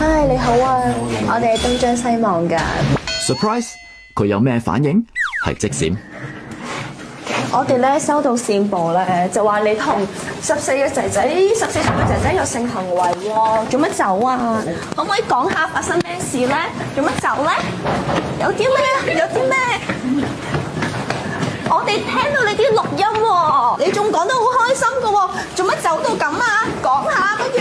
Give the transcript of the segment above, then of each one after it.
嗨，你好啊，我哋係東張西望㗎。Surprise！ 佢有咩反應？係即閃。我哋咧收到線報咧，就話你同14歲嘅仔仔有性行為喎，做乜走啊？可唔可以講下發生咩事咧？做乜走咧？有啲咩？我哋聽到你啲錄音喎，你仲講得好開心㗎喎，做乜走到咁啊？講下不如。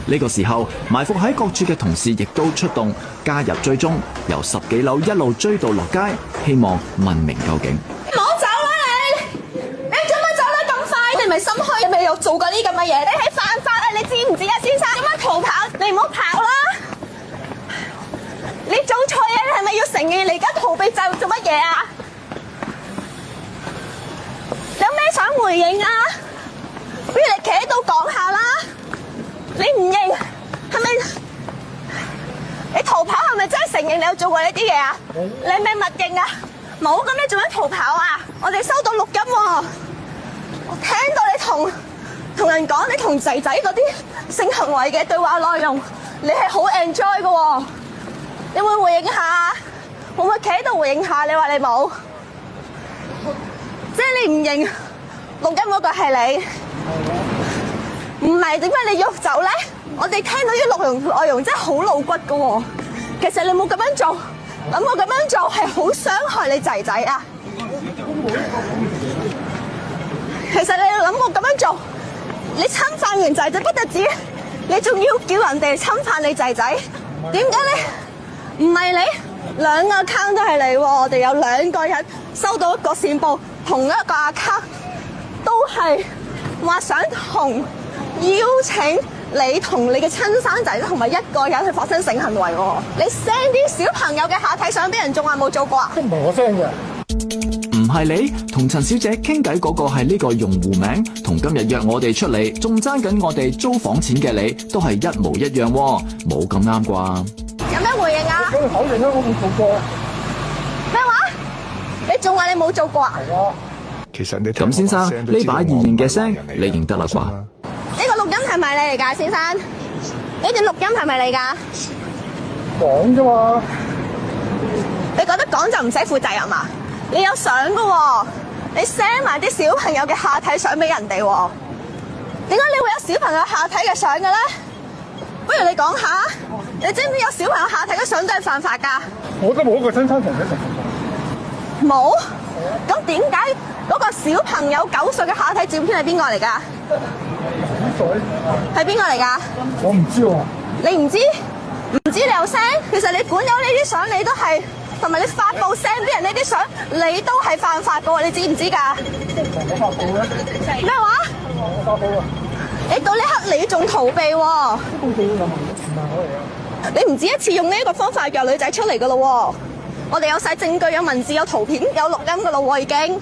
呢個時候，埋伏喺各處嘅同事亦都出動加入追蹤，由10幾樓一路追到落街，希望問明究竟。唔好走啦你做乜走得咁快？你咪心虛，你咪有做過啲咁嘅嘢？你係犯法啊！你知唔知啊，先生？做乜逃跑？你唔好跑啦！你做錯嘢，你係咪要承認？你而家逃避就做乜嘢啊？有咩想回應啊？不如你企喺度講下啦！你唔認係咪？你逃跑係咪真係承認你有做過呢啲嘢啊？你係咪默認啊？冇，咁你做乜逃跑啊？我哋收到錄音喎，我聽到你同人講你同仔仔嗰啲性行為嘅對話內容，你係好 enjoy 㗎喎。你會回應下？會唔會企喺度回應下？你話你冇，即係你唔認錄音嗰個係你。唔係，點解你喐走咧？我哋聽到啲內容真係好露骨噶喎。其實你冇咁樣做，諗我咁樣做係好傷害你仔仔啊。其實你諗我咁樣做，你侵犯完仔仔不特止，你仲要叫人哋侵犯你仔仔。點解你唔係你兩個 account 都係你喎？我哋有2個人收到一個線報，同一個 account 都係話想邀請你同你嘅親生仔同埋一個人去發生性行為喎。你 send 啲小朋友嘅下體相俾人，仲話冇做過啊？唔係我 send 嘅。唔係你同陳小姐傾偈嗰個係呢個用戶名，同今日約我哋出嚟仲爭緊我哋租房錢嘅你，都係一模一樣喎，冇咁啱啩？有咩回應啊？你否認啦，我冇做過。咩話？你仲話你冇做過啊？係啊。其實你咁先生呢把易認嘅聲，你認得啦啩？呢個錄音係咪你嚟㗎，先生？呢段錄音係咪你㗎？講啫嘛。你覺得講就唔使負責任嘛？你有相㗎喎，你 send 埋啲小朋友嘅下體相俾人哋喎。點解你會有小朋友下體嘅相嘅咧？不如你講下，你知唔知有小朋友下體嘅相都係犯法㗎？我都冇一個親生同仔食。冇？咁點解嗰個小朋友9歲嘅下體照片係邊個嚟㗎？係邊個嚟㗎？我唔知喎。你唔知？唔知你又 send？其實你管有呢啲相，你都係，同埋你發布 send 俾人呢啲相，你都係犯法㗎喎，你知唔知㗎？我發布嘅。咩話？我發布啊！你到呢刻你仲逃避喎？你唔止一次用呢一個方法約女仔出嚟㗎咯喎！我哋有晒證據，有文字，有圖片，有錄音㗎咯喎已經。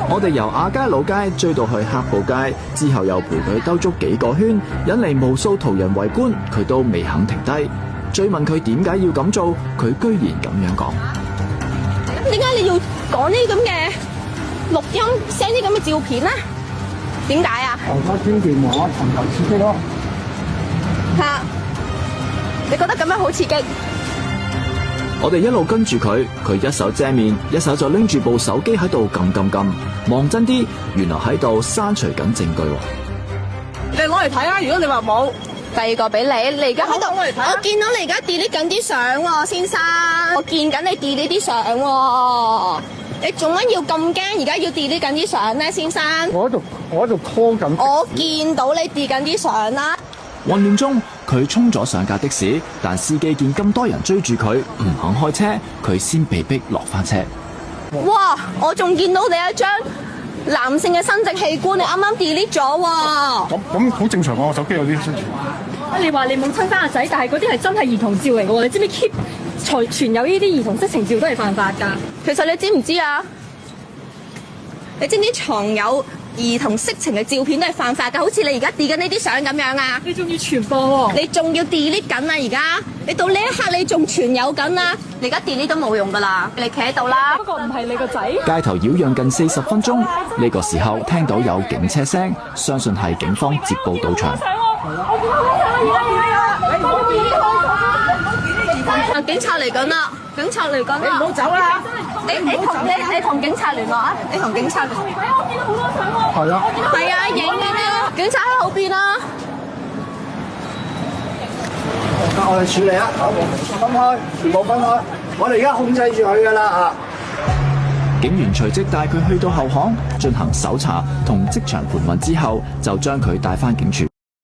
我哋由亞皆老街追到去黑布街，之後又陪佢兜足幾個圈，引嚟無數途人圍觀，佢都未肯停低。追問佢點解要咁做，佢居然咁樣講。咁點解你要講呢啲咁嘅錄音 send 啲咁嘅照片咧？點解啊？大家傾電話尋求刺激咯。嚇！你覺得咁樣好刺激？我哋一路跟住佢，佢一手遮面，一手就拎住部手機喺度撳，望真啲，原來喺度刪除緊證據喎。你攞嚟睇啊！如果你話冇，第二個俾你，你而家喺度，我見到你而家 delete 緊啲相喎，先生，我見緊你 delete 啲相喎，你做乜要咁驚？而家要 delete 緊啲相咧，先生？我喺度 call 緊。我見到你 delete 緊啲相啦。混亂中，佢衝咗上架的士，但司機見咁多人追住佢，唔肯開車，佢先被逼落翻車。哇！我仲見到你一張男性嘅生殖器官，你啱啱 delete 咗喎。咁好正常啊！我手機有啲宣傳。你話你冇親生個仔，但係嗰啲係真係兒童照嚟嘅喎，你知唔知 keep 存有呢啲兒童色情照都係犯法㗎？其實你知唔知啊？你知唔知藏有兒童色情嘅照片都係犯法㗎？好似你而家 delete 緊呢啲相咁樣啊！你仲要傳播喎？你仲要 delete 緊啊！而家你到呢一刻你仲存有緊啊！你而家 delete 都冇用㗎啦！你企喺度啦。不過唔係你個仔。街頭擾攘近40分鐘，呢個時候聽到有警車聲，相信係警方接報到場。我見到你而家啊，警察嚟緊啦！警察嚟緊啦！你唔好走啦！你同警察聯絡啊！你同警察聯絡。我見到好多相喎。係啊。係啊，影嘅咩？警察喺後邊啦。我哋處理啊，分開，全部分開。我哋而家控制住佢㗎啦啊！警員隨即帶佢去到後巷進行搜查同即場盤問之後，就將佢帶返警署。